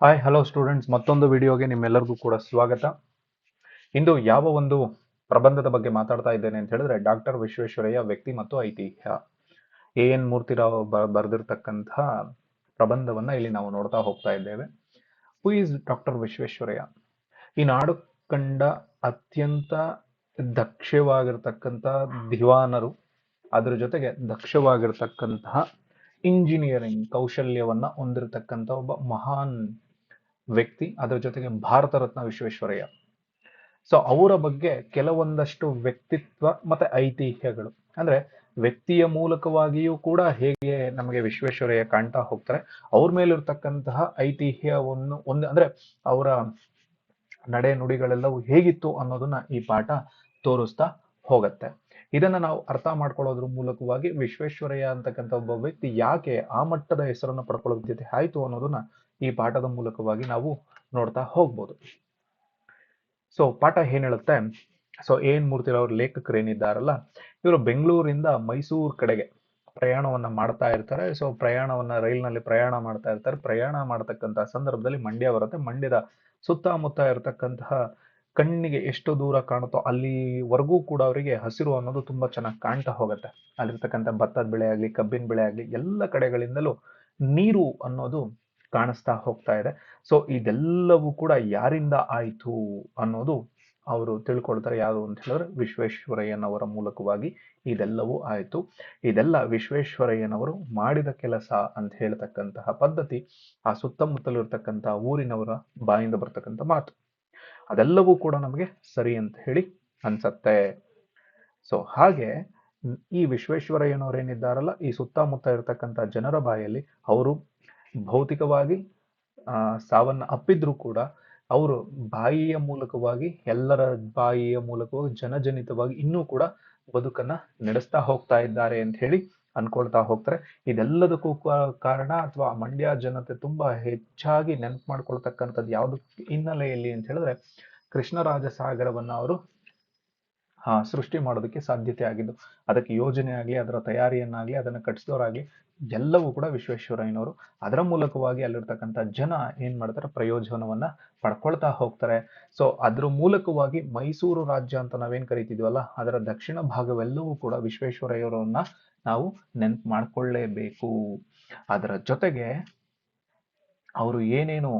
Hi hello students, ಮತ್ತೊಂದು ವಿಡಿಯೋಗೆ ನಿಮ್ಮೆಲ್ಲರಿಗೂ ಕೂಡ ಸ್ವಾಗತ. ಇಂದು ಯಾವ ಒಂದು ಪ್ರಬಂಧದ ಬಗ್ಗೆ ಮಾತಾಡ್ತಾ ಇದ್ದೇನೆ ಅಂತ ಹೇಳಿದ್ರೆ, ಡಾಕ್ಟರ್ ವಿಶ್ವೇಶ್ವರಯ್ಯ ವ್ಯಕ್ತಿ ಮತ್ತು ಐತಿಹ್ಯ. ಎನ್ ಮೂರ್ತಿರಾವ್ ಬರೆದಿರ್ತಕ್ಕಂತಹ ಪ್ರಬಂಧವನ್ನ ಇಲ್ಲಿ ನಾವು ನೋಡ್ತಾ ಹೋಗ್ತಾ ಇದ್ದೇವೆ. Who is doctor Visvesvaraya? ಈ ನಾಡು ಕಂಡ ಅತ್ಯಂತ ದಕ್ಷವಾಗಿರ್ತಕ್ಕಂಥ ದಿವಾನರು, ಅದ್ರ ಜೊತೆಗೆ ದಕ್ಷವಾಗಿರ್ತಕ್ಕಂತಹ ಇಂಜಿನಿಯರಿಂಗ್ ಕೌಶಲ್ಯವನ್ನ ಹೊಂದಿರತಕ್ಕಂಥ ಒಬ್ಬ ಮಹಾನ್ ವ್ಯಕ್ತಿ, ಅದರ ಜೊತೆಗೆ ಭಾರತ ರತ್ನ ವಿಶ್ವೇಶ್ವರಯ್ಯ. ಸೊ ಅವರ ಬಗ್ಗೆ ಕೆಲವೊಂದಷ್ಟು ವ್ಯಕ್ತಿತ್ವ ಮತ್ತೆ ಐತಿಹ್ಯಗಳು, ಅಂದ್ರೆ ವ್ಯಕ್ತಿಯ ಮೂಲಕವಾಗಿಯೂ ಕೂಡ ಹೇಗೆ ನಮಗೆ ವಿಶ್ವೇಶ್ವರಯ್ಯ ಕಾಣ್ತಾ ಹೋಗ್ತಾರೆ, ಅವ್ರ ಮೇಲಿರ್ತಕ್ಕಂತಹ ಐತಿಹ್ಯವನ್ನು ಅಂದ್ರೆ ಅವರ ನಡೆ ನುಡಿಗಳೆಲ್ಲವೂ ಹೇಗಿತ್ತು ಅನ್ನೋದನ್ನ ಈ ಪಾಠ ತೋರಿಸ್ತಾ ಹೋಗತ್ತೆ. ಇದನ್ನ ನಾವು ಅರ್ಥ ಮಾಡ್ಕೊಳ್ಳೋದ್ರ ಮೂಲಕವಾಗಿ ವಿಶ್ವೇಶ್ವರಯ್ಯ ಅಂತಕ್ಕಂಥ ಒಬ್ಬ ವ್ಯಕ್ತಿ ಯಾಕೆ ಆ ಮಟ್ಟದ ಹೆಸರನ್ನು ಪಡ್ಕೊಳ್ಳೋದಕ್ಕೆ ಆಯ್ತು ಅನ್ನೋದನ್ನ ಈ ಪಾಠದ ಮೂಲಕವಾಗಿ ನಾವು ನೋಡ್ತಾ ಹೋಗ್ಬೋದು. ಸೊ ಪಾಠ ಏನ್ ಹೇಳುತ್ತೆ, ಸೊ ಎನ್ ಮೂರ್ತಿರವ್ರ ಲೇಖಕರು ಏನಿದ್ದಾರಲ್ಲ, ಇವರು ಬೆಂಗಳೂರಿಂದ ಮೈಸೂರು ಕಡೆಗೆ ಪ್ರಯಾಣವನ್ನ ಮಾಡ್ತಾ ಇರ್ತಾರೆ. ಸೊ ಪ್ರಯಾಣವನ್ನ ರೈಲ್ನಲ್ಲಿ ಪ್ರಯಾಣ ಮಾಡ್ತಾ ಇರ್ತಾರೆ. ಪ್ರಯಾಣ ಮಾಡತಕ್ಕಂತಹ ಸಂದರ್ಭದಲ್ಲಿ ಮಂಡ್ಯ ಬರುತ್ತೆ. ಮಂಡ್ಯದ ಸುತ್ತಮುತ್ತ ಇರತಕ್ಕಂತಹ ಕಣ್ಣಿಗೆ ಎಷ್ಟು ದೂರ ಕಾಣುತ್ತೋ ಅಲ್ಲಿವರೆಗೂ ಕೂಡ ಅವರಿಗೆ ಹಸಿರು ಅನ್ನೋದು ತುಂಬಾ ಚೆನ್ನಾಗಿ ಕಾಣ್ತಾ ಹೋಗುತ್ತೆ. ಅಲ್ಲಿರ್ತಕ್ಕಂಥ ಭತ್ತದ ಬೆಳೆ ಆಗ್ಲಿ, ಕಬ್ಬಿನ ಬೆಳೆ ಆಗ್ಲಿ, ಎಲ್ಲ ಕಡೆಗಳಿಂದಲೂ ನೀರು ಅನ್ನೋದು ಕಾಣಿಸ್ತಾ ಹೋಗ್ತಾ ಇದೆ. ಸೊ ಇದೆಲ್ಲವೂ ಕೂಡ ಯಾರಿಂದ ಆಯ್ತು ಅನ್ನೋದು ಅವರು ತಿಳ್ಕೊಳ್ತಾರೆ. ಯಾರು ಅಂತ ಹೇಳಿದ್ರೆ ವಿಶ್ವೇಶ್ವರಯ್ಯನವರ ಮೂಲಕವಾಗಿ ಇದೆಲ್ಲವೂ ಆಯ್ತು. ಇದೆಲ್ಲ ವಿಶ್ವೇಶ್ವರಯ್ಯನವರು ಮಾಡಿದ ಕೆಲಸ ಅಂತ ಹೇಳ್ತಕ್ಕಂತಹ ಪದ್ಧತಿ ಆ ಸುತ್ತಮುತ್ತಲಿರ್ತಕ್ಕಂತಹ ಊರಿನವರ ಬಾಯಿಂದ ಬರ್ತಕ್ಕಂಥ ಮಾತು. ಅದೆಲ್ಲವೂ ಕೂಡ ನಮಗೆ ಸರಿ ಅಂತ ಹೇಳಿ ಅನ್ಸತ್ತೆ. ಸೊ ಹಾಗೆ ಈ ವಿಶ್ವೇಶ್ವರಯ್ಯನವರೇನಿದ್ದಾರಲ್ಲ, ಈ ಸುತ್ತಮುತ್ತ ಇರತಕ್ಕಂಥ ಜನರ ಬಾಯಲ್ಲಿ ಅವರು ಭೌತಿಕವಾಗಿ ಸಾವನ್ನ ಅಪ್ಪಿದ್ರು ಕೂಡ ಅವರು ಬಾಯಿಯ ಮೂಲಕವಾಗಿ, ಎಲ್ಲರ ಬಾಯಿಯ ಮೂಲಕವಾಗಿ, ಜನಜನಿತವಾಗಿ ಇನ್ನೂ ಕೂಡ ಬದುಕನ್ನ ನಡೆಸ್ತಾ ಹೋಗ್ತಾ ಇದ್ದಾರೆ ಅಂತ ಹೇಳಿ ಅನ್ಕೊಳ್ತಾ ಹೋಗ್ತಾರೆ. ಇದೆಲ್ಲದಕ್ಕೂ ಕಾರಣ ಅಥವಾ ಮಂಡ್ಯ ಜನತೆ ತುಂಬಾ ಹೆಚ್ಚಾಗಿ ನೆನಪು ಮಾಡ್ಕೊಳ್ತಕ್ಕಂಥದ್ದು ಯಾವ್ದು ಹಿನ್ನೆಲೆಯಲ್ಲಿ ಅಂತ ಹೇಳಿದ್ರೆ, ಕೃಷ್ಣರಾಜ ಸಾಗರವನ್ನ ಅವರು ಸೃಷ್ಟಿ ಮಾಡೋದಕ್ಕೆ ಸಾಧ್ಯತೆ ಆಗಿದ್ದು. ಅದಕ್ಕೆ ಯೋಜನೆ ಆಗ್ಲಿ, ಅದರ ತಯಾರಿಯನ್ನಾಗ್ಲಿ, ಅದನ್ನ ಕಟ್ಟಿಸಿದವರಾಗ್ಲಿ ಎಲ್ಲವೂ ಕೂಡ ವಿಶ್ವೇಶ್ವರಯ್ಯನವರು. ಅದರ ಮೂಲಕವಾಗಿ ಅಲ್ಲಿರ್ತಕ್ಕಂಥ ಜನ ಏನ್ ಮಾಡ್ತಾರೆ, ಪ್ರಯೋಜನವನ್ನ ಪಡ್ಕೊಳ್ತಾ ಹೋಗ್ತಾರೆ. ಸೊ ಅದ್ರ ಮೂಲಕವಾಗಿ ಮೈಸೂರು ರಾಜ್ಯ ಅಂತ ನಾವೇನ್ ಕರಿತಿದ್ವಲ್ಲ, ಅದರ ದಕ್ಷಿಣ ಭಾಗವೆಲ್ಲವೂ ಕೂಡ ವಿಶ್ವೇಶ್ವರಯ್ಯನವರನ್ನ ನಾವು ನೆನ್ಪು ಮಾಡ್ಕೊಳ್ಳೇಬೇಕು. ಅದರ ಜೊತೆಗೆ ಅವರು ಏನೇನು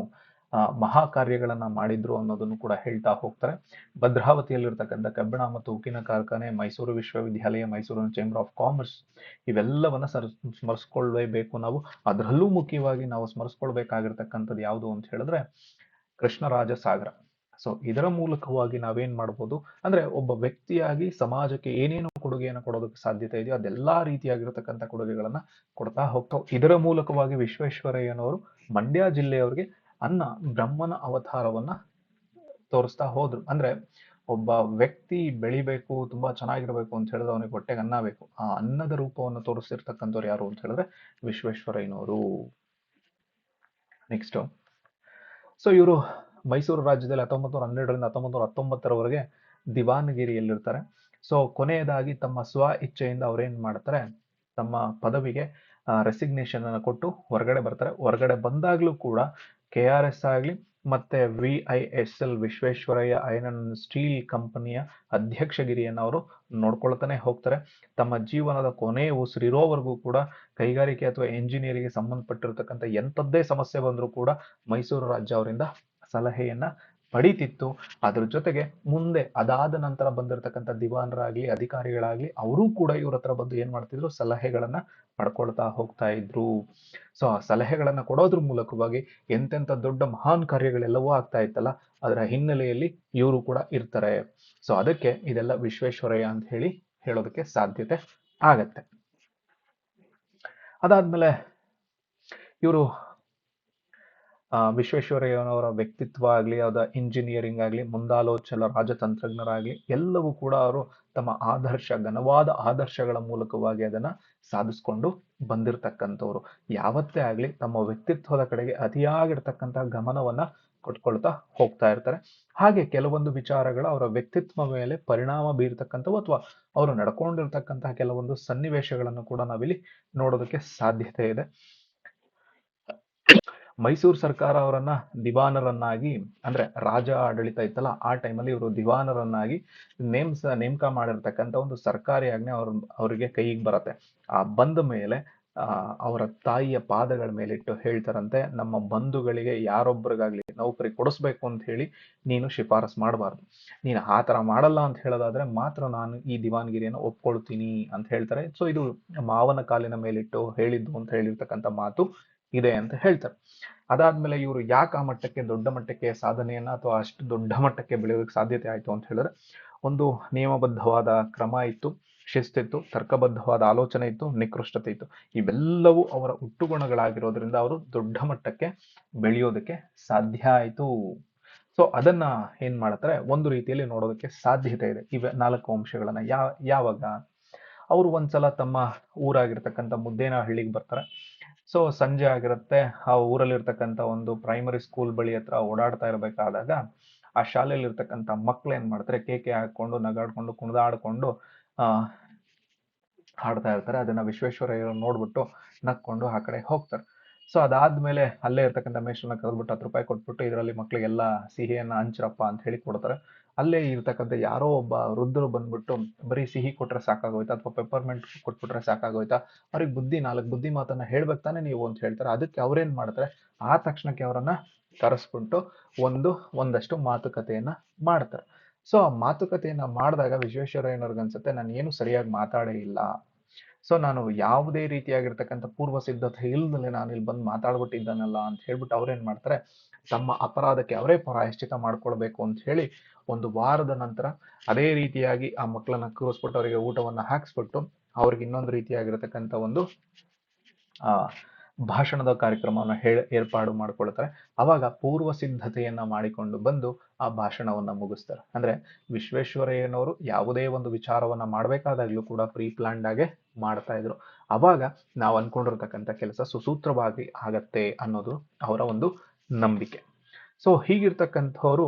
ಮಹಾ ಕಾರ್ಯಗಳನ್ನ ಮಾಡಿದ್ರು ಅನ್ನೋದನ್ನು ಕೂಡ ಹೇಳ್ತಾ ಹೋಗ್ತಾರೆ. ಭದ್ರಾವತಿಯಲ್ಲಿರ್ತಕ್ಕಂಥ ಕಬ್ಬಿಣ ಮತ್ತು ಉಕ್ಕಿನ ಕಾರ್ಖಾನೆ, ಮೈಸೂರು ವಿಶ್ವವಿದ್ಯಾಲಯ, ಮೈಸೂರಿನ ಚೇಂಬರ್ ಆಫ್ ಕಾಮರ್ಸ್, ಇವೆಲ್ಲವನ್ನ ಸ್ಮರಿಸ್ಕೊಳ್ಬೇಕು ನಾವು. ಅದರಲ್ಲೂ ಮುಖ್ಯವಾಗಿ ನಾವು ಸ್ಮರಿಸ್ಕೊಳ್ಬೇಕಾಗಿರ್ತಕ್ಕಂಥದ್ದು ಯಾವುದು ಅಂತ ಹೇಳಿದ್ರೆ ಕೃಷ್ಣರಾಜ ಸಾಗರ. ಸೊ ಇದರ ಮೂಲಕವಾಗಿ ನಾವೇನ್ ಮಾಡ್ಬೋದು ಅಂದ್ರೆ, ಒಬ್ಬ ವ್ಯಕ್ತಿಯಾಗಿ ಸಮಾಜಕ್ಕೆ ಏನೇನು ಕೊಡುಗೆಯನ್ನು ಕೊಡೋದಕ್ಕೆ ಸಾಧ್ಯತೆ ಇದೆಯೋ ಅದೆಲ್ಲಾ ರೀತಿಯಾಗಿರ್ತಕ್ಕಂಥ ಕೊಡುಗೆಗಳನ್ನ ಕೊಡ್ತಾ ಹೋಗ್ತಾವ್. ಇದರ ಮೂಲಕವಾಗಿ ವಿಶ್ವೇಶ್ವರಯ್ಯನವರು ಮಂಡ್ಯ ಜಿಲ್ಲೆಯವರಿಗೆ ಅನ್ನ ಬ್ರಹ್ಮನ ಅವತಾರವನ್ನ ತೋರಿಸ್ತಾ ಹೋದ್ರು. ಅಂದ್ರೆ ಒಬ್ಬ ವ್ಯಕ್ತಿ ಬೆಳಿಬೇಕು, ತುಂಬಾ ಚೆನ್ನಾಗಿರ್ಬೇಕು ಅಂತ ಹೇಳಿದ್ರೆ ಅವನಿಗೆ ಹೊಟ್ಟೆಗೆ ಅನ್ನ ಬೇಕು. ಆ ಅನ್ನದ ರೂಪವನ್ನು ತೋರಿಸಿರ್ತಕ್ಕಂಥವ್ರು ಯಾರು ಅಂತ ಹೇಳಿದ್ರೆ ವಿಶ್ವೇಶ್ವರಯ್ಯನವರು. ನೆಕ್ಸ್ಟ್, ಸೊ ಇವರು ಮೈಸೂರು ರಾಜ್ಯದಲ್ಲಿ 1912ರಿಂದ 1919ರವರೆಗೆ ದಿವಾನಗಿರಿಯಲ್ಲಿರ್ತಾರೆ. ಸೊ ಕೊನೆಯದಾಗಿ ತಮ್ಮ ಸ್ವ ಇಚ್ಛೆಯಿಂದ ಅವ್ರೇನ್ ಮಾಡ್ತಾರೆ, ತಮ್ಮ ಪದವಿಗೆ ರೆಸಿಗ್ನೇಷನ್ ಅನ್ನು ಕೊಟ್ಟು ಹೊರಗಡೆ ಬರ್ತಾರೆ. ಹೊರಗಡೆ ಬಂದಾಗ್ಲೂ ಕೂಡ KRS ಆಗ್ಲಿ ಮತ್ತೆ VISL Visvesvaraya iron and steel ಕಂಪನಿಯ ಅಧ್ಯಕ್ಷಗಿರಿಯನ್ನು ಅವರು ನೋಡ್ಕೊಳ್ತಾನೆ ಹೋಗ್ತಾರೆ. ತಮ್ಮ ಜೀವನದ ಕೊನೆಯ ಉಸಿರಿರೋವರೆಗೂ ಕೂಡ ಕೈಗಾರಿಕೆ ಅಥವಾ ಎಂಜಿನಿಯರಿಂಗ್ಗೆ ಸಂಬಂಧಪಟ್ಟಿರ್ತಕ್ಕಂಥ ಎಂಥದ್ದೇ ಸಮಸ್ಯೆ ಬಂದರೂ ಕೂಡ ಮೈಸೂರು ರಾಜ್ಯ ಅವರಿಂದ ಸಲಹೆಯನ್ನ ಪಡೀತಿತ್ತು. ಅದ್ರ ಜೊತೆಗೆ ಮುಂದೆ ಅದಾದ ನಂತರ ಬಂದಿರತಕ್ಕಂಥ ದಿವಾನರಾಗ್ಲಿ, ಅಧಿಕಾರಿಗಳಾಗ್ಲಿ, ಅವರೂ ಕೂಡ ಇವ್ರ ಹತ್ರ ಬಂದು ಏನ್ ಮಾಡ್ತಿದ್ರು, ಸಲಹೆಗಳನ್ನ ಪಡ್ಕೊಳ್ತಾ ಹೋಗ್ತಾ ಇದ್ರು. ಸೊ ಆ ಸಲಹೆಗಳನ್ನ ಕೊಡೋದ್ರ ಮೂಲಕವಾಗಿ ಎಂತೆಂಥ ದೊಡ್ಡ ಮಹಾನ್ ಕಾರ್ಯಗಳೆಲ್ಲವೂ ಆಗ್ತಾ ಇತ್ತಲ್ಲ, ಅದರ ಹಿನ್ನೆಲೆಯಲ್ಲಿ ಇವರು ಕೂಡ ಇರ್ತಾರೆ. ಸೊ ಅದಕ್ಕೆ ಇದೆಲ್ಲ ವಿಶ್ವೇಶ್ವರಯ್ಯ ಅಂತ ಹೇಳಿ ಹೇಳೋದಕ್ಕೆ ಸಾಧ್ಯತೆ ಆಗತ್ತೆ. ಅದಾದ್ಮೇಲೆ ಇವರು ವಿಶ್ವೇಶ್ವರಯ್ಯನವರ ವ್ಯಕ್ತಿತ್ವ ಆಗ್ಲಿ, ಅವರ ಇಂಜಿನಿಯರಿಂಗ್ ಆಗ್ಲಿ, ಮುಂದಾಲೋಚನ ರಾಜತಂತ್ರಜ್ಞರಾಗ್ಲಿ, ಎಲ್ಲವೂ ಕೂಡ ಅವರು ತಮ್ಮ ಘನವಾದ ಆದರ್ಶಗಳ ಮೂಲಕವಾಗಿ ಅದನ್ನ ಸಾಧಿಸ್ಕೊಂಡು ಬಂದಿರತಕ್ಕಂಥವ್ರು. ಯಾವತ್ತೇ ಆಗ್ಲಿ ತಮ್ಮ ವ್ಯಕ್ತಿತ್ವದ ಕಡೆಗೆ ಅತಿಯಾಗಿರ್ತಕ್ಕಂಥ ಗಮನವನ್ನ ಕೊಟ್ಕೊಳ್ತಾ ಹೋಗ್ತಾ ಇರ್ತಾರೆ. ಹಾಗೆ ಕೆಲವೊಂದು ವಿಚಾರಗಳು ಅವರ ವ್ಯಕ್ತಿತ್ವ ಮೇಲೆ ಪರಿಣಾಮ ಬೀರ್ತಕ್ಕಂಥವು ಅಥವಾ ಅವರು ನಡ್ಕೊಂಡಿರ್ತಕ್ಕಂತಹ ಕೆಲವೊಂದು ಸನ್ನಿವೇಶಗಳನ್ನು ಕೂಡ ನಾವಿಲ್ಲಿ ನೋಡೋದಕ್ಕೆ ಸಾಧ್ಯತೆ ಇದೆ. ಮೈಸೂರು ಸರ್ಕಾರ ಅವರನ್ನ ದಿವಾನರನ್ನಾಗಿ, ಅಂದ್ರೆ ರಾಜ ಆಡಳಿತ ಇತ್ತಲ್ಲ ಆ ಟೈಮಲ್ಲಿ ಇವರು ದಿವಾನರನ್ನಾಗಿ ನೇಮಕ ಮಾಡಿರ್ತಕ್ಕಂಥ ಒಂದು ಸರ್ಕಾರಿ ಆಜ್ಞೆ ಅವರಿಗೆ ಕೈಗೆ ಬರತ್ತೆ. ಆ ಬಂದ ಮೇಲೆ ಅವರ ತಾಯಿಯ ಪಾದಗಳ ಮೇಲಿಟ್ಟು ಹೇಳ್ತಾರಂತೆ, ನಮ್ಮ ಬಂಧುಗಳಿಗೆ ಯಾರೊಬ್ಬರಿಗಾಗ್ಲಿ ನೌಕರಿ ಕೊಡಿಸ್ಬೇಕು ಅಂತ ಹೇಳಿ ನೀನು ಶಿಫಾರಸ್ ಮಾಡಬಾರ್ದು. ನೀನು ಆ ತರ ಮಾಡಲ್ಲ ಅಂತ ಹೇಳೋದಾದ್ರೆ ಮಾತ್ರ ನಾನು ಈ ದಿವಾನ್ಗಿರಿಯನ್ನು ಒಪ್ಕೊಳ್ತೀನಿ ಅಂತ ಹೇಳ್ತಾರೆ. ಸೊ ಇದು ಮಾವನ ಕಾಲಿನ ಮೇಲಿಟ್ಟು ಹೇಳಿದ್ದು ಅಂತ ಹೇಳಿರ್ತಕ್ಕಂಥ ಮಾತು ಇದೆ ಅಂತ ಹೇಳ್ತಾರೆ. ಅದಾದ್ಮೇಲೆ ಇವರು ಯಾಕೆ ಆ ಮಟ್ಟಕ್ಕೆ, ದೊಡ್ಡ ಮಟ್ಟಕ್ಕೆ ಸಾಧನೆಯನ್ನ ಅಥವಾ ಅಷ್ಟು ದೊಡ್ಡ ಮಟ್ಟಕ್ಕೆ ಬೆಳೆಯೋದಕ್ಕೆ ಸಾಧ್ಯತೆ ಆಯ್ತು ಅಂತ ಹೇಳಿದ್ರೆ, ಒಂದು ನಿಯಮಬದ್ಧವಾದ ಕ್ರಮ ಇತ್ತು, ಶಿಸ್ತಿತ್ತು, ತರ್ಕಬದ್ಧವಾದ ಆಲೋಚನೆ ಇತ್ತು, ನಿಕೃಷ್ಟತೆ ಇತ್ತು. ಇವೆಲ್ಲವೂ ಅವರ ಹುಟ್ಟುಗುಣಗಳಾಗಿರೋದ್ರಿಂದ ಅವರು ದೊಡ್ಡ ಮಟ್ಟಕ್ಕೆ ಬೆಳೆಯೋದಕ್ಕೆ ಸಾಧ್ಯ ಆಯ್ತು. ಸೊ ಅದನ್ನ ಏನ್ ಮಾಡ್ತಾರೆ, ಒಂದು ರೀತಿಯಲ್ಲಿ ನೋಡೋದಕ್ಕೆ ಸಾಧ್ಯತೆ ಇದೆ ಇವೆ 4 ಅಂಶಗಳನ್ನ. ಯಾವಾಗ ಅವರು ಒಂದ್ಸಲ ತಮ್ಮ ಊರಾಗಿರ್ತಕ್ಕಂಥ ಮುದ್ದೇನಹಳ್ಳಿಗೆ ಬರ್ತಾರೆ. ಸೊ ಸಂಜೆ ಆಗಿರುತ್ತೆ, ಆ ಊರಲ್ಲಿರ್ತಕ್ಕಂಥ ಒಂದು ಪ್ರೈಮರಿ ಸ್ಕೂಲ್ ಬಳಿ ಹತ್ರ ಓಡಾಡ್ತಾ ಇರಬೇಕಾದಾಗ ಆ ಶಾಲೆಯಲ್ಲಿ ಇರ್ತಕ್ಕಂಥ ಮಕ್ಳು ಏನ್ ಮಾಡ್ತಾರೆ, ಕೇಕೆ ಹಾಕೊಂಡು ನಗಾಡ್ಕೊಂಡು ಕುಣಿದಾಡ್ಕೊಂಡು ಹಾಡ್ತಾ ಇರ್ತಾರೆ. ಅದನ್ನ ವಿಶ್ವೇಶ್ವರಯ್ಯರು ನೋಡ್ಬಿಟ್ಟು ನಕ್ಕೊಂಡು ಆ ಕಡೆ ಹೋಗ್ತಾರೆ. ಸೊ ಅದಾದ್ಮೇಲೆ ಅಲ್ಲೇ ಇರ್ತಕ್ಕಂಥ ಮೇಷ್ಟ್ರನ್ನ ಕರೆದ್ಬಿಟ್ಟು 10 ರೂಪಾಯಿ ಕೊಟ್ಬಿಟ್ಟು ಇದರಲ್ಲಿ ಮಕ್ಳಿಗೆಲ್ಲ ಸಿಹಿಯನ್ನ ಹಂಚ್ರಪ್ಪ ಅಂತ ಹೇಳಿ ಕೊಡ್ತಾರೆ. ಅಲ್ಲೇ ಇರ್ತಕ್ಕಂಥ ಯಾರೋ ಒಬ್ಬ ವೃದ್ಧರು ಬಂದ್ಬಿಟ್ಟು ಬರೀ ಸಿಹಿ ಕೊಟ್ರೆ ಸಾಕಾಗೋಯ್ತಾ ಅಥವಾ ಪೆಪ್ಪರ್ಮೆಂಟ್ ಕೊಟ್ಬಿಟ್ರೆ ಸಾಕಾಗೋಯ್ತಾ, ಅವ್ರಿಗೆ 4 ಬುದ್ಧಿ ಮಾತನ್ನ ಹೇಳ್ಬೇಕು ತಾನೆ ನೀವು ಅಂತ ಹೇಳ್ತಾರೆ. ಅದಕ್ಕೆ ಅವ್ರೇನ್ ಮಾಡ್ತಾರೆ, ಆ ತಕ್ಷಣಕ್ಕೆ ಅವರನ್ನ ಕರೆಸ್ಬಿಟ್ಟು ಒಂದಷ್ಟು ಮಾತುಕತೆಯನ್ನ ಮಾಡ್ತಾರೆ. ಸೊ ಆ ಮಾತುಕತೆಯನ್ನ ಮಾಡಿದಾಗ ವಿಶ್ವೇಶ್ವರಯ್ಯನವ್ರಿಗೆ ಅನ್ಸುತ್ತೆ, ನಾನು ಏನು ಸರಿಯಾಗಿ ಮಾತಾಡೇ ಇಲ್ಲ. ಸೊ ನಾನು ಯಾವುದೇ ರೀತಿಯಾಗಿರ್ತಕ್ಕಂಥ ಪೂರ್ವ ಸಿದ್ಧತೆ ಇಲ್ದಲೆ ನಾನು ಇಲ್ಲಿ ಬಂದು ಮಾತಾಡ್ಬಿಟ್ಟಿದ್ದಾನಲ್ಲ ಅಂತ ಹೇಳ್ಬಿಟ್ಟು ಅವ್ರೇನ್ ಮಾಡ್ತಾರೆ, ತಮ್ಮ ಅಪರಾಧಕ್ಕೆ ಅವರೇ ಪ್ರಾಯಶ್ಚಿತ ಮಾಡ್ಕೊಳ್ಬೇಕು ಅಂತ ಹೇಳಿ 1 ವಾರದ ನಂತರ ಅದೇ ರೀತಿಯಾಗಿ ಆ ಮಕ್ಕಳನ್ನ ಕೂರಿಸ್ಬಿಟ್ಟು ಅವರಿಗೆ ಊಟವನ್ನ ಹಾಕ್ಸ್ಬಿಟ್ಟು ಅವ್ರಿಗೆ ಇನ್ನೊಂದು ರೀತಿಯಾಗಿರ್ತಕ್ಕಂಥ ಒಂದು ಭಾಷಣದ ಕಾರ್ಯಕ್ರಮವನ್ನು ಏರ್ಪಾಡು ಮಾಡ್ಕೊಳ್ತಾರೆ. ಅವಾಗ ಪೂರ್ವ ಸಿದ್ಧತೆಯನ್ನ ಮಾಡಿಕೊಂಡು ಬಂದು ಆ ಭಾಷಣವನ್ನ ಮುಗಿಸ್ತಾರೆ. ಅಂದ್ರೆ ವಿಶ್ವೇಶ್ವರಯ್ಯನವರು ಯಾವುದೇ ಒಂದು ವಿಚಾರವನ್ನ ಮಾಡ್ಬೇಕಾದಾಗ್ಲೂ ಕೂಡ ಪ್ರೀ ಪ್ಲಾನ್ಡ್ ಆಗೇ ಮಾಡ್ತಾ ಇದ್ರು. ಅವಾಗ ನಾವು ಅನ್ಕೊಂಡಿರ್ತಕ್ಕಂಥ ಕೆಲಸ ಸುಸೂತ್ರವಾಗಿ ಆಗತ್ತೆ ಅನ್ನೋದು ಅವರ ಒಂದು ನಂಬಿಕೆ. ಸೊ ಹೀಗಿರ್ತಕ್ಕಂಥವ್ರು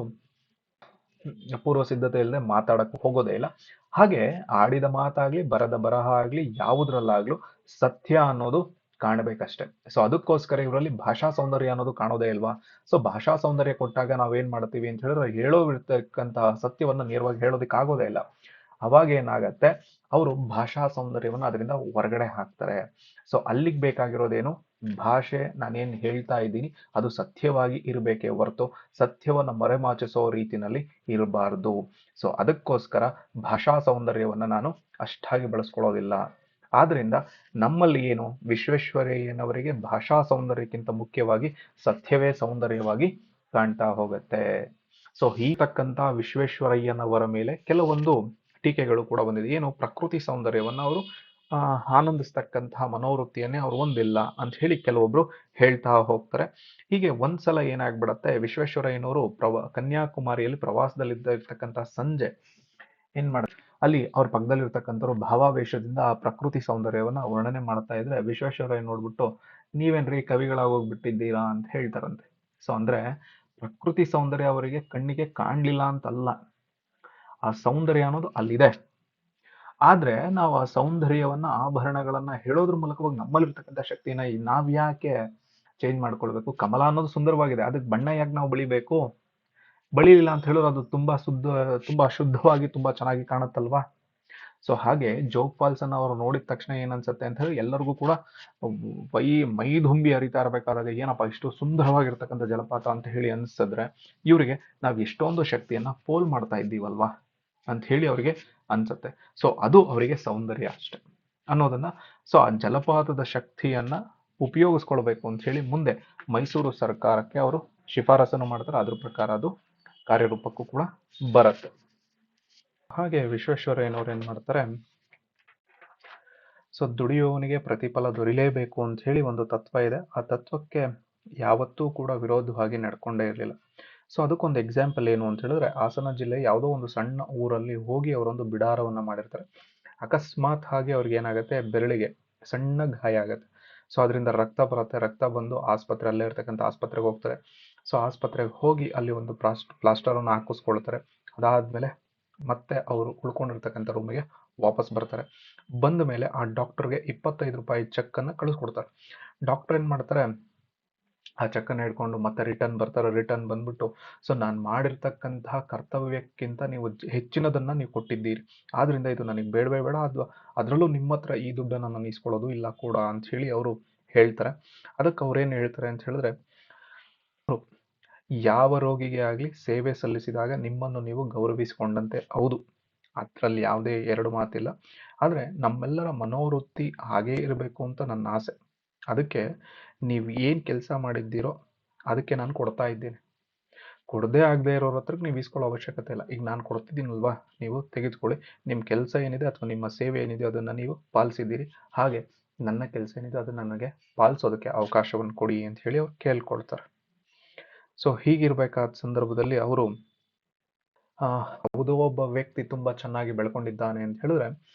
ಪೂರ್ವ ಸಿದ್ಧತೆ ಇಲ್ಲದೆ ಮಾತಾಡಕ್ ಹೋಗೋದೇ ಇಲ್ಲ. ಹಾಗೆ ಆಡಿದ ಮಾತಾಗ್ಲಿ, ಬರದ ಬರಹ ಆಗ್ಲಿ, ಯಾವುದ್ರಲ್ಲಾಗ್ಲೂ ಸತ್ಯ ಅನ್ನೋದು ಕಾಣಬೇಕಷ್ಟೆ. ಸೊ ಅದಕ್ಕೋಸ್ಕರ ಇವರಲ್ಲಿ ಭಾಷಾ ಸೌಂದರ್ಯ ಅನ್ನೋದು ಕಾಣೋದೇ ಇಲ್ವಾ. ಸೊ ಭಾಷಾ ಸೌಂದರ್ಯ ಕೊಟ್ಟಾಗ ನಾವೇನ್ ಮಾಡ್ತೀವಿ ಅಂತ ಹೇಳಿದ್ರೆ, ಹೇಳೋವಿರ್ತಕ್ಕಂತಹ ಸತ್ಯವನ್ನ ನೇರವಾಗಿ ಹೇಳೋದಕ್ಕೆ ಆಗೋದೇ ಇಲ್ಲ. ಅವಾಗ ಏನಾಗತ್ತೆ, ಅವರು ಭಾಷಾ ಸೌಂದರ್ಯವನ್ನ ಅದರಿಂದ ಹೊರಗಡೆ ಹಾಕ್ತಾರೆ. ಸೊ ಅಲ್ಲಿಗೆ ಬೇಕಾಗಿರೋದೇನು, ಭಾಷೆ ನಾನೇನ್ ಹೇಳ್ತಾ ಇದ್ದೀನಿ ಅದು ಸತ್ಯವಾಗಿ ಇರಬೇಕೇ ಹೊರತು ಸತ್ಯವನ್ನ ಮರೆಮಾಚಿಸೋ ರೀತಿನಲ್ಲಿ ಇರಬಾರ್ದು. ಸೊ ಅದಕ್ಕೋಸ್ಕರ ಭಾಷಾ ಸೌಂದರ್ಯವನ್ನ ನಾನು ಅಷ್ಟಾಗಿ ಬಳಸ್ಕೊಳ್ಳೋದಿಲ್ಲ. ಆದ್ರಿಂದ ನಮ್ಮಲ್ಲಿ ಏನು, ವಿಶ್ವೇಶ್ವರಯ್ಯನವರಿಗೆ ಭಾಷಾ ಸೌಂದರ್ಯಕ್ಕಿಂತ ಮುಖ್ಯವಾಗಿ ಸತ್ಯವೇ ಸೌಂದರ್ಯವಾಗಿ ಕಾಣ್ತಾ ಹೋಗುತ್ತೆ. ಸೊ ಹೀಗತಕ್ಕಂತ ವಿಶ್ವೇಶ್ವರಯ್ಯನವರ ಮೇಲೆ ಕೆಲವೊಂದು ಟೀಕೆಗಳು ಕೂಡ ಬಂದಿದೆ. ಏನು, ಪ್ರಕೃತಿ ಸೌಂದರ್ಯವನ್ನ ಅವರು ಆನಂದಿಸ್ತಕ್ಕಂತಹ ಮನೋವೃತ್ತಿಯನ್ನೇ ಅವ್ರು ಹೊಂದಿಲ್ಲ ಅಂತ ಹೇಳಿ ಕೆಲವೊಬ್ರು ಹೇಳ್ತಾ ಹೋಗ್ತಾರೆ. ಹೀಗೆ ಒಂದ್ಸಲ ಏನಾಗ್ಬಿಡತ್ತೆ, ವಿಶ್ವೇಶ್ವರಯ್ಯನವರು ಕನ್ಯಾಕುಮಾರಿಯಲ್ಲಿ ಪ್ರವಾಸದಲ್ಲಿರ್ತಕ್ಕಂತಹ ಸಂಜೆ ಏನ್ ಮಾಡುತ್ತೆ, ಅಲ್ಲಿ ಅವ್ರ ಪಕ್ಕದಲ್ಲಿರ್ತಕ್ಕಂಥವ್ರು ಭಾವಾವೇಶದಿಂದ ಆ ಪ್ರಕೃತಿ ಸೌಂದರ್ಯವನ್ನ ವರ್ಣನೆ ಮಾಡ್ತಾ ಇದ್ರೆ ವಿಶ್ವೇಶ್ವರಯ್ಯ ನೋಡ್ಬಿಟ್ಟು, ನೀವೇನ್ರಿ ಕವಿಗಳಾಗಿ ಹೋಗ್ಬಿಟ್ಟಿದ್ದೀರಾ ಅಂತ ಹೇಳ್ತಾರಂತೆ. ಸೊ ಅಂದ್ರೆ ಪ್ರಕೃತಿ ಸೌಂದರ್ಯ ಅವರಿಗೆ ಕಣ್ಣಿಗೆ ಕಾಣ್ಲಿಲ್ಲ ಅಂತಲ್ಲ, ಆ ಸೌಂದರ್ಯ ಅನ್ನೋದು ಅಲ್ಲಿದೆ. ಆದ್ರೆ ನಾವು ಆ ಸೌಂದರ್ಯವನ್ನ, ಆಭರಣಗಳನ್ನ ಹೇಳೋದ್ರ ಮೂಲಕವಾಗಿ ನಮ್ಮಲ್ಲಿರ್ತಕ್ಕಂಥ ಶಕ್ತಿನ ನಾವ್ ಯಾಕೆ ಚೇಂಜ್ ಮಾಡ್ಕೊಳ್ಬೇಕು. ಕಮಲ ಅನ್ನೋದು ಸುಂದರವಾಗಿದೆ, ಅದಕ್ಕೆ ಬಣ್ಣ ಯಾಕೆ ನಾವು ಬಳಿಬೇಕು, ಬಳಿಲಿಲ್ಲ ಅಂತ ಹೇಳಿದ್ರೆ ಅದು ತುಂಬಾ ಶುದ್ಧವಾಗಿ ತುಂಬಾ ಚೆನ್ನಾಗಿ ಕಾಣುತ್ತಲ್ವಾ. ಸೊ ಹಾಗೆ ಜೋಗ್ ಫಾಲ್ಸ್ ಅನ್ನ ಅವರು ನೋಡಿದ ತಕ್ಷಣ ಏನ್ ಅನ್ಸುತ್ತೆ ಅಂತ ಹೇಳಿ, ಎಲ್ಲರಿಗೂ ಕೂಡ ಮೈ ಧುಂಬಿ ಹರಿತಾ ಇರಬೇಕಾದಾಗ ಏನಪ್ಪಾ ಇಷ್ಟು ಸುಂದರವಾಗಿರ್ತಕ್ಕಂಥ ಜಲಪಾತ ಅಂತ ಹೇಳಿ ಅನ್ಸಿದ್ರೆ, ಇವ್ರಿಗೆ ನಾವ್ ಎಷ್ಟೊಂದು ಶಕ್ತಿಯನ್ನ ಪೋಲ್ ಮಾಡ್ತಾ ಇದ್ದೀವಲ್ವಾ ಅಂತ ಹೇಳಿ ಅವರಿಗೆ ಅನ್ಸುತ್ತೆ. ಸೊ ಅದು ಅವರಿಗೆ ಸೌಂದರ್ಯ ಅಷ್ಟೆ ಅನ್ನೋದನ್ನ, ಸೊ ಆ ಜಲಪಾತದ ಶಕ್ತಿಯನ್ನ ಉಪಯೋಗಿಸ್ಕೊಳ್ಬೇಕು ಅಂತ ಹೇಳಿ ಮುಂದೆ ಮೈಸೂರು ಸರ್ಕಾರಕ್ಕೆ ಅವರು ಶಿಫಾರಸನ್ನು ಮಾಡ್ತಾರೆ. ಅದ್ರ ಪ್ರಕಾರ ಅದು ಕಾರ್ಯರೂಪಕ್ಕೂ ಕೂಡ ಬರುತ್ತೆ. ಹಾಗೆ ವಿಶ್ವೇಶ್ವರಯ್ಯನವ್ರು ಏನ್ ಮಾಡ್ತಾರೆ, ಸೊ ದುಡಿಯುವವನಿಗೆ ಪ್ರತಿಫಲ ದೊರಿಲೇಬೇಕು ಅಂತ ಹೇಳಿ ಒಂದು ತತ್ವ ಇದೆ. ಆ ತತ್ವಕ್ಕೆ ಯಾವತ್ತೂ ಕೂಡ ವಿರೋಧವಾಗಿ ನಡ್ಕೊಂಡೇ ಇರಲಿಲ್ಲ. ಸೊ ಅದಕ್ಕೊಂದು ಎಕ್ಸಾಂಪಲ್ ಏನು ಅಂತ ಹೇಳಿದ್ರೆ, ಹಾಸನ ಜಿಲ್ಲೆ ಯಾವುದೋ ಒಂದು ಸಣ್ಣ ಊರಲ್ಲಿ ಹೋಗಿ ಅವರೊಂದು ಬಿಡಾರವನ್ನ ಮಾಡಿರ್ತಾರೆ. ಅಕಸ್ಮಾತ್ ಹಾಗೆ ಅವ್ರಿಗೆ ಏನಾಗುತ್ತೆ, ಬೆರಳಿಗೆ ಸಣ್ಣ ಗಾಯ ಆಗುತ್ತೆ. ಸೊ ಅದರಿಂದ ರಕ್ತ ಬರುತ್ತೆ. ರಕ್ತ ಬಂದು ಅಲ್ಲೇ ಇರ್ತಕ್ಕಂಥ ಆಸ್ಪತ್ರೆಗೆ ಹೋಗ್ತಾರೆ. ಸೊ ಆಸ್ಪತ್ರೆಗೆ ಹೋಗಿ ಅಲ್ಲಿ ಒಂದು ಪ್ಲಾಸ್ಟರ್ ಅನ್ನು ಹಾಕಿಸ್ಕೊಳ್ತಾರೆ. ಅದಾದ್ಮೇಲೆ ಮತ್ತೆ ಅವರು ಉಳ್ಕೊಂಡಿರ್ತಕ್ಕಂಥ ರೂಮಿಗೆ ವಾಪಸ್ ಬರ್ತಾರೆ. ಬಂದ ಮೇಲೆ ಆ ಡಾಕ್ಟರ್ಗೆ 25 ರೂಪಾಯಿ ಚೆಕ್ ಅನ್ನ ಕಳಿಸ್ಕೊಡ್ತಾರೆ. ಡಾಕ್ಟರ್ ಏನ್ ಮಾಡ್ತಾರೆ, ಆ ಚೆಕ್ಕನ್ನು ಹಿಡ್ಕೊಂಡು ಮತ್ತೆ ರಿಟರ್ನ್ ಬರ್ತಾರೆ. ರಿಟರ್ನ್ ಬಂದ್ಬಿಟ್ಟು, ಸೊ ನಾನು ಮಾಡಿರ್ತಕ್ಕಂತಹ ಕರ್ತವ್ಯಕ್ಕಿಂತ ನೀವು ಹೆಚ್ಚಿನದನ್ನ ನೀವು ಕೊಟ್ಟಿದ್ದೀರಿ, ಆದ್ರಿಂದ ಇದು ನನಗೆ ಬೇಡವೇ ಬೇಡ, ಅದು ಅದರಲ್ಲೂ ನಿಮ್ಮ ಹತ್ರ ಈ ದುಡ್ಡನ್ನು ನಾನು ಇಸ್ಕೊಳ್ಳೋದು ಇಲ್ಲ ಕೂಡ ಅಂತ ಹೇಳಿ ಅವರು ಹೇಳ್ತಾರೆ. ಅದಕ್ಕೆ ಅವ್ರೇನು ಹೇಳ್ತಾರೆ ಅಂತ ಹೇಳಿದ್ರೆ, ಯಾವ ರೋಗಿಗೆ ಆಗಲಿ ಸೇವೆ ಸಲ್ಲಿಸಿದಾಗ ನಿಮ್ಮನ್ನು ನೀವು ಗೌರವಿಸಿಕೊಂಡಂತೆ. ಹೌದು, ಅದರಲ್ಲಿ ಯಾವುದೇ ಎರಡು ಮಾತಿಲ್ಲ. ಆದರೆ ನಮ್ಮೆಲ್ಲರ ಮನೋವೃತ್ತಿ ಹಾಗೇ ಇರಬೇಕು ಅಂತ ನನ್ನ ಆಸೆ. ಅದಕ್ಕೆ ನೀವು ಏನು ಕೆಲಸ ಮಾಡಿದ್ದೀರೋ ಅದಕ್ಕೆ ನಾನು ಕೊಡ್ತಾ ಇದ್ದೀನಿ. ಕೊಡದೇ ಆಗದೆ ಇರೋರ ಹತ್ರಕ್ಕೆ ನೀವು ಇಸ್ಕೊಳ್ಳೋ ಅವಶ್ಯಕತೆ ಇಲ್ಲ. ಈಗ ನಾನು ಕೊಡ್ತಿದ್ದೀನಲ್ವಾ, ನೀವು ತೆಗೆದುಕೊಳ್ಳಿ. ನಿಮ್ಮ ಕೆಲಸ ಏನಿದೆ ಅಥವಾ ನಿಮ್ಮ ಸೇವೆ ಏನಿದೆ ಅದನ್ನು ನೀವು ಪಾಲಿಸಿದ್ದೀರಿ, ಹಾಗೆ ನನ್ನ ಕೆಲಸ ಏನಿದೆ ಅದನ್ನು ನನಗೆ ಪಾಲಿಸೋದಕ್ಕೆ ಅವಕಾಶವನ್ನು ಕೊಡಿ ಅಂತ ಹೇಳಿ ಅವ್ರು ಕೇಳ್ಕೊಳ್ತಾರೆ. ಸೊ ಹೀಗಿರ್ಬೇಕಾದ ಸಂದರ್ಭದಲ್ಲಿ ಅವರು ಯಾವುದೋ ಒಬ್ಬ ವ್ಯಕ್ತಿ ತುಂಬಾ ಚೆನ್ನಾಗಿ ಬೆಳ್ಕೊಂಡಿದ್ದಾನೆ ಅಂತ ಹೇಳಿದ್ರೆ,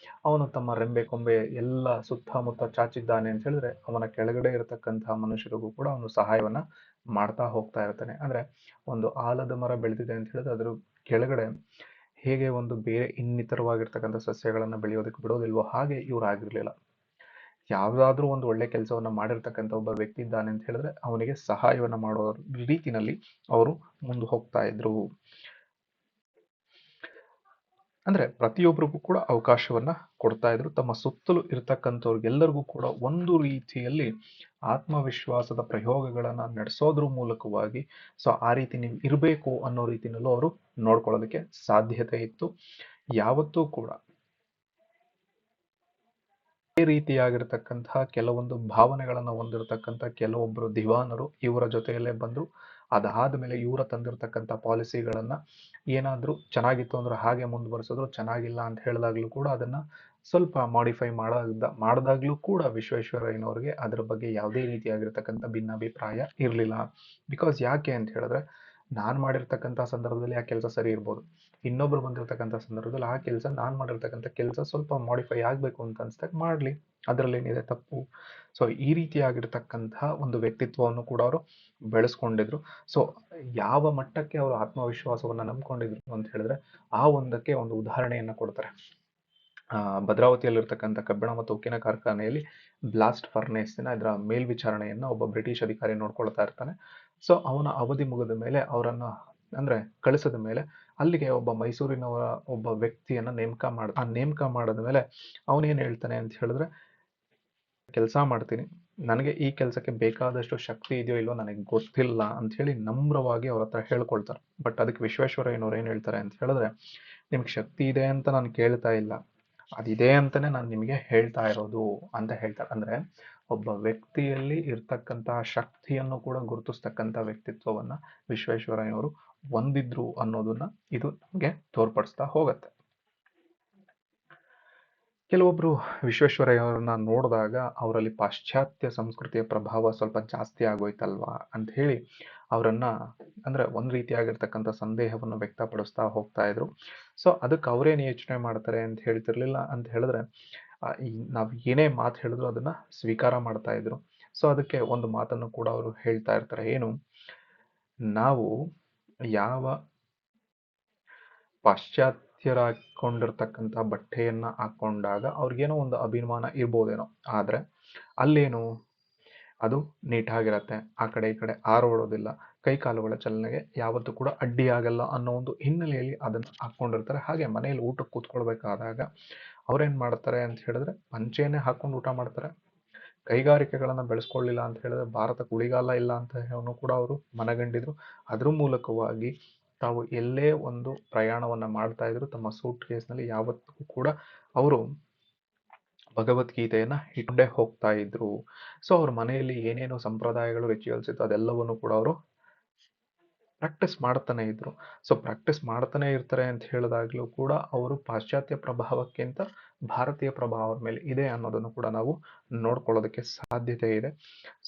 ಅವನು ತಮ್ಮ ರೆಂಬೆ ಕೊಂಬೆ ಎಲ್ಲ ಸುತ್ತಮುತ್ತ ಚಾಚಿದ್ದಾನೆ ಅಂತ ಹೇಳಿದ್ರೆ, ಅವನ ಕೆಳಗಡೆ ಇರತಕ್ಕಂತಹ ಮನುಷ್ಯರಿಗೂ ಕೂಡ ಅವನು ಸಹಾಯವನ್ನ ಮಾಡ್ತಾ ಹೋಗ್ತಾ ಇರ್ತಾನೆ. ಅಂದ್ರೆ ಒಂದು ಆಲದ ಮರ ಬೆಳೆದಿದೆ ಅಂತ ಹೇಳಿದ್ರೆ ಅದ್ರ ಕೆಳಗಡೆ ಹೇಗೆ ಒಂದು ಬೇರೆ ಇನ್ನಿತರವಾಗಿರ್ತಕ್ಕಂಥ ಸಸ್ಯಗಳನ್ನ ಬೆಳೆಯೋದಕ್ಕೆ ಬಿಡೋದಿಲ್ವೋ, ಹಾಗೆ ಇವ್ರು ಆಗಿರ್ಲಿಲ್ಲ. ಯಾವ್ದಾದ್ರೂ ಒಂದು ಒಳ್ಳೆ ಕೆಲಸವನ್ನ ಮಾಡಿರ್ತಕ್ಕಂಥ ಒಬ್ಬ ವ್ಯಕ್ತಿ ಇದ್ದಾನೆ ಅಂತ ಹೇಳಿದ್ರೆ ಅವನಿಗೆ ಸಹಾಯವನ್ನ ಮಾಡೋ ರೀತಿನಲ್ಲಿ ಅವರು ಮುಂದೆ ಹೋಗ್ತಾ ಇದ್ರು. ಅಂದ್ರೆ ಪ್ರತಿಯೊಬ್ಬರಿಗೂ ಕೂಡ ಅವಕಾಶವನ್ನ ಕೊಡ್ತಾ ಇದ್ರು. ತಮ್ಮ ಸುತ್ತಲೂ ಇರ್ತಕ್ಕಂಥವ್ರಿಗೆಲ್ಲರಿಗೂ ಕೂಡ ಒಂದು ರೀತಿಯಲ್ಲಿ ಆತ್ಮವಿಶ್ವಾಸದ ಪ್ರಯೋಗಗಳನ್ನ ನಡೆಸೋದ್ರ ಮೂಲಕವಾಗಿ, ಸೊ ಆ ರೀತಿ ನೀವು ಇರಬೇಕು ಅನ್ನೋ ರೀತಿನಲ್ಲೂ ಅವರು ನೋಡ್ಕೊಳ್ಳೋದಕ್ಕೆ ಸಾಧ್ಯತೆ ಇತ್ತು. ಯಾವತ್ತೂ ಕೂಡ ಈ ರೀತಿಯಾಗಿರ್ತಕ್ಕಂತಹ ಕೆಲವೊಂದು ಭಾವನೆಗಳನ್ನ ಹೊಂದಿರತಕ್ಕಂಥ ಕೆಲವೊಬ್ಬರು ದಿವಾನರು ಇವರ ಜೊತೆಯಲ್ಲೇ ಬಂದ್ರು. ಅದಾದ ಮೇಲೆ ಇವರ ತಂದಿರತಕ್ಕಂಥ ಪಾಲಿಸಿಗಳನ್ನ ಏನಾದ್ರೂ ಚೆನ್ನಾಗಿತ್ತು ಅಂದ್ರೆ ಹಾಗೆ ಮುಂದುವರಿಸಿದ್ರು, ಚೆನ್ನಾಗಿಲ್ಲ ಅಂತ ಹೇಳಿದಾಗ್ಲೂ ಕೂಡ ಅದನ್ನ ಸ್ವಲ್ಪ ಮಾಡಿಫೈ ಮಾಡಿದಾಗ್ಲೂ ಕೂಡ ವಿಶ್ವೇಶ್ವರಯ್ಯನವ್ರಿಗೆ ಅದ್ರ ಬಗ್ಗೆ ಯಾವುದೇ ರೀತಿಯಾಗಿರ್ತಕ್ಕಂಥ ಭಿನ್ನಾಭಿಪ್ರಾಯ ಇರಲಿಲ್ಲ. ಬಿಕಾಸ್ ಯಾಕೆ ಅಂತ ಹೇಳಿದ್ರೆ, ನಾನು ಮಾಡಿರ್ತಕ್ಕಂಥ ಸಂದರ್ಭದಲ್ಲಿ ಆ ಕೆಲಸ ಸರಿ ಇರ್ಬೋದು, ಇನ್ನೊಬ್ರು ಬಂದಿರತಕ್ಕಂಥ ಸಂದರ್ಭದಲ್ಲಿ ಆ ಕೆಲಸ ನಾನು ಮಾಡಿರ್ತಕ್ಕಂಥ ಕೆಲಸ ಸ್ವಲ್ಪ ಮಾಡಿಫೈ ಆಗಬೇಕು ಅಂತ ಅನ್ಸ್ದಾಗ ಮಾಡಲಿ, ಅದರಲ್ಲಿ ಏನಿದೆ ತಪ್ಪು. ಸೊ ಈ ರೀತಿಯಾಗಿರ್ತಕ್ಕಂತಹ ಒಂದು ವ್ಯಕ್ತಿತ್ವವನ್ನು ಕೂಡ ಅವರು ಬೆಳೆಸ್ಕೊಂಡಿದ್ರು. ಸೊ ಯಾವ ಮಟ್ಟಕ್ಕೆ ಅವರು ಆತ್ಮವಿಶ್ವಾಸವನ್ನ ನಂಬ್ಕೊಂಡಿದ್ರು ಅಂತ ಹೇಳಿದ್ರೆ, ಆ ಒಂದಕ್ಕೆ ಒಂದು ಉದಾಹರಣೆಯನ್ನ ಕೊಡ್ತಾರೆ. ಭದ್ರಾವತಿಯಲ್ಲಿರ್ತಕ್ಕಂಥ ಕಬ್ಬಿಣ ಮತ್ತು ಉಕ್ಕಿನ ಕಾರ್ಖಾನೆಯಲ್ಲಿ ಬ್ಲಾಸ್ಟ್ ಫರ್ನೇಸ್ನ ಇದರ ಮೇಲ್ವಿಚಾರಣೆಯನ್ನ ಒಬ್ಬ ಬ್ರಿಟಿಷ್ ಅಧಿಕಾರಿ ನೋಡ್ಕೊಳ್ತಾ ಇರ್ತಾನೆ. ಸೊ ಅವನ ಅವಧಿ ಮುಗಿದ ಮೇಲೆ ಅವರನ್ನ ಅಂದ್ರೆ ಕಳಿಸಿದ ಮೇಲೆ ಅಲ್ಲಿಗೆ ಒಬ್ಬ ಮೈಸೂರಿನವರ ಒಬ್ಬ ವ್ಯಕ್ತಿಯನ್ನ ನೇಮಕ ಮಾಡಿದ ಮೇಲೆ ಅವನೇನ್ ಹೇಳ್ತಾನೆ ಅಂತ ಹೇಳಿದ್ರೆ, ಕೆಲಸ ಮಾಡ್ತೀನಿ, ನನಗೆ ಈ ಕೆಲಸಕ್ಕೆ ಬೇಕಾದಷ್ಟು ಶಕ್ತಿ ಇದೆಯೋ ಇಲ್ವೋ ನನಗೆ ಗೊತ್ತಿಲ್ಲ ಅಂತ ಹೇಳಿ ನಮ್ರವಾಗಿ ಅವ್ರ ಹತ್ರ ಹೇಳ್ಕೊಳ್ತಾರೆ. ಬಟ್ ಅದಕ್ಕೆ ವಿಶ್ವೇಶ್ವರಯ್ಯನವ್ರು ಏನ್ ಹೇಳ್ತಾರೆ ಅಂತ ಹೇಳಿದ್ರೆ, ನಿಮ್ಗೆ ಶಕ್ತಿ ಇದೆ ಅಂತ ನಾನು ಕೇಳ್ತಾ ಇಲ್ಲ, ಅದಿದೆ ಅಂತಾನೆ ನಾನು ನಿಮಗೆ ಹೇಳ್ತಾ ಇರೋದು ಅಂತ ಹೇಳ್ತಾರೆ. ಅಂದ್ರೆ ಒಬ್ಬ ವ್ಯಕ್ತಿಯಲ್ಲಿ ಇರ್ತಕ್ಕಂತಹ ಶಕ್ತಿಯನ್ನು ಕೂಡ ಗುರುತಿಸ್ತಕ್ಕಂಥ ವ್ಯಕ್ತಿತ್ವವನ್ನ ವಿಶ್ವೇಶ್ವರಯ್ಯನವರು ಹೊಂದಿದ್ರು ಅನ್ನೋದನ್ನ ಇದು ನಮಗೆ ತೋರ್ಪಡಿಸ್ತಾ ಹೋಗತ್ತೆ. ಕೆಲವೊಬ್ರು ವಿಶ್ವೇಶ್ವರಯ್ಯನವ್ರನ್ನ ನೋಡಿದಾಗ ಅವರಲ್ಲಿ ಪಾಶ್ಚಾತ್ಯ ಸಂಸ್ಕೃತಿಯ ಪ್ರಭಾವ ಸ್ವಲ್ಪ ಜಾಸ್ತಿ ಆಗೋಯ್ತಲ್ವಾ ಅಂತ ಹೇಳಿ ಅವರನ್ನ ಅಂದ್ರೆ ಒಂದ್ ರೀತಿಯಾಗಿರ್ತಕ್ಕಂಥ ಸಂದೇಹವನ್ನು ವ್ಯಕ್ತಪಡಿಸ್ತಾ ಹೋಗ್ತಾ ಇದ್ರು. ಸೊ ಅದಕ್ಕೆ ಅವ್ರೇನು ಯೋಚನೆ ಮಾಡ್ತಾರೆ ಅಂತ ಹೇಳ್ತಿರ್ಲಿಲ್ಲ ಅಂತ ಹೇಳಿದ್ರೆ, ನಾವ್ ಏನೇ ಮಾತು ಹೇಳಿದ್ರು ಅದನ್ನ ಸ್ವೀಕಾರ ಮಾಡ್ತಾ ಇದ್ರು. ಸೊ ಅದಕ್ಕೆ ಒಂದು ಮಾತನ್ನು ಕೂಡ ಅವರು ಹೇಳ್ತಾ ಇರ್ತಾರೆ, ಏನು, ನಾವು ಯಾವ ಪಾಶ್ಚಾತ್ಯರ ಹಾಕೊಂಡಿರ್ತಕ್ಕಂಥ ಬಟ್ಟೆಯನ್ನ ಹಾಕೊಂಡಾಗ ಅವ್ರಿಗೇನೋ ಒಂದು ಅಭಿಮಾನ ಇರ್ಬೋದೇನೋ, ಆದ್ರೆ ಅಲ್ಲೇನು ಅದು ನೀಟಾಗಿರತ್ತೆ, ಆ ಕಡೆ ಈ ಕಡೆ ಆರೋಡೋದಿಲ್ಲ, ಕೈ ಕಾಲುಗಳ ಚಲನೆಗೆ ಯಾವತ್ತೂ ಕೂಡ ಅಡ್ಡಿ ಆಗಲ್ಲ ಅನ್ನೋ ಒಂದು ಹಿನ್ನೆಲೆಯಲ್ಲಿ ಅದನ್ನ ಹಾಕೊಂಡಿರ್ತಾರೆ. ಹಾಗೆ ಮನೆಯಲ್ಲಿ ಊಟಕ್ಕೆ ಕೂತ್ಕೊಳ್ಬೇಕಾದಾಗ ಅವ್ರೇನ್ ಮಾಡ್ತಾರೆ ಅಂತ ಹೇಳಿದ್ರೆ ಪಂಚೆಯನ್ನೇ ಹಾಕೊಂಡು ಊಟ ಮಾಡ್ತಾರೆ. ಕೈಗಾರಿಕೆಗಳನ್ನ ಬೆಳೆಸ್ಕೊಳ್ಳಿಲ್ಲ ಅಂತ ಹೇಳಿದ್ರೆ ಭಾರತಕ್ಕೆ ಉಳಿಗಾಲ ಇಲ್ಲ ಅಂತ ಕೂಡ ಅವರು ಮನಗಂಡಿದ್ರು. ಅದ್ರ ಮೂಲಕವಾಗಿ ತಾವು ಎಲ್ಲೇ ಒಂದು ಪ್ರಯಾಣವನ್ನ ಮಾಡ್ತಾ ಇದ್ರು ತಮ್ಮ ಸೂಟ್ ಕೇಸ್ನಲ್ಲಿ ಯಾವತ್ತೂ ಕೂಡ ಅವರು ಭಗವದ್ಗೀತೆಯನ್ನ ಇಟ್ಕೊಂಡೇ ಹೋಗ್ತಾ ಇದ್ರು. ಸೊ ಅವ್ರ ಮನೆಯಲ್ಲಿ ಏನೇನು ಸಂಪ್ರದಾಯಗಳು ರಿಚುವಲ್ಸ್ ಇತ್ತು ಅದೆಲ್ಲವನ್ನು ಕೂಡ ಅವರು ಪ್ರಾಕ್ಟೀಸ್ ಮಾಡ್ತಾನೆ ಇದ್ರು. ಸೊ ಪ್ರಾಕ್ಟೀಸ್ ಮಾಡ್ತಾನೆ ಇರ್ತಾರೆ ಅಂತ ಹೇಳಿದಾಗ್ಲೂ ಕೂಡ ಅವರು ಪಾಶ್ಚಾತ್ಯ ಪ್ರಭಾವಕ್ಕಿಂತ ಭಾರತೀಯ ಪ್ರಭಾವದ ಮೇಲೆ ಇದೆ ಅನ್ನೋದನ್ನು ಕೂಡ ನಾವು ನೋಡ್ಕೊಳ್ಳೋದಕ್ಕೆ ಸಾಧ್ಯತೆ ಇದೆ.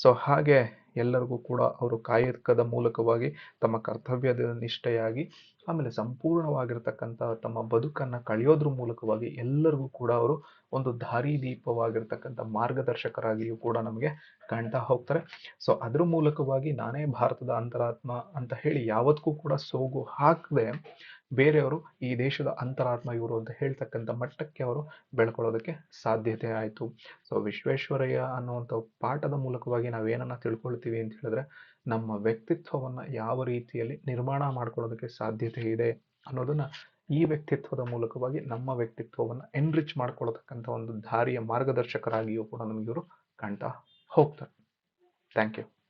ಸೊ ಹಾಗೆ ಎಲ್ಲರಿಗೂ ಕೂಡ ಅವರು ಕಾಯಕದ ಮೂಲಕವಾಗಿ ತಮ್ಮ ಕರ್ತವ್ಯದ ನಿಷ್ಠೆಯಾಗಿ ಆಮೇಲೆ ಸಂಪೂರ್ಣವಾಗಿರ್ತಕ್ಕಂಥ ತಮ್ಮ ಬದುಕನ್ನ ಕಳೆಯೋದ್ರ ಮೂಲಕವಾಗಿ ಎಲ್ಲರಿಗೂ ಕೂಡ ಅವರು ಒಂದು ದಾರಿ ದೀಪವಾಗಿರ್ತಕ್ಕಂಥ ಮಾರ್ಗದರ್ಶಕರಾಗಿಯೂ ಕೂಡ ನಮಗೆ ಕಾಣ್ತಾ ಹೋಗ್ತಾರೆ. ಸೊ ಅದ್ರ ಮೂಲಕವಾಗಿ ನಾನೇ ಭಾರತದ ಅಂತರಾತ್ಮ ಅಂತ ಹೇಳಿ ಯಾವತ್ತಿಗೂ ಕೂಡ ಸೋಗು ಹಾಕದೆ ಬೇರೆಯವರು ಈ ದೇಶದ ಅಂತರಾತ್ಮ ಇವರು ಅಂತ ಹೇಳ್ತಕ್ಕಂಥ ಮಟ್ಟಕ್ಕೆ ಅವರು ಬೆಳ್ಕೊಳ್ಳೋದಕ್ಕೆ ಸಾಧ್ಯತೆ ಆಯಿತು. ಸೊ ವಿಶ್ವೇಶ್ವರಯ್ಯ ಅನ್ನುವಂಥ ಪಾಠದ ಮೂಲಕವಾಗಿ ನಾವೇನನ್ನ ತಿಳ್ಕೊಳ್ತೀವಿ ಅಂತ ಹೇಳಿದ್ರೆ, ನಮ್ಮ ವ್ಯಕ್ತಿತ್ವವನ್ನ ಯಾವ ರೀತಿಯಲ್ಲಿ ನಿರ್ಮಾಣ ಮಾಡ್ಕೊಳ್ಳೋದಕ್ಕೆ ಸಾಧ್ಯತೆ ಇದೆ ಅನ್ನೋದನ್ನ ಈ ವ್ಯಕ್ತಿತ್ವದ ಮೂಲಕವಾಗಿ ನಮ್ಮ ವ್ಯಕ್ತಿತ್ವವನ್ನ ಎನ್ರಿಚ್ ಮಾಡ್ಕೊಳ್ಳತಕ್ಕಂಥ ಒಂದು ದಾರಿಯ ಮಾರ್ಗದರ್ಶಕರಾಗಿಯೂ ಕೂಡ ನಮಗೆ ಇವರು ಕಾಣ್ತಾ ಹೋಗ್ತಾರೆ. Thank you.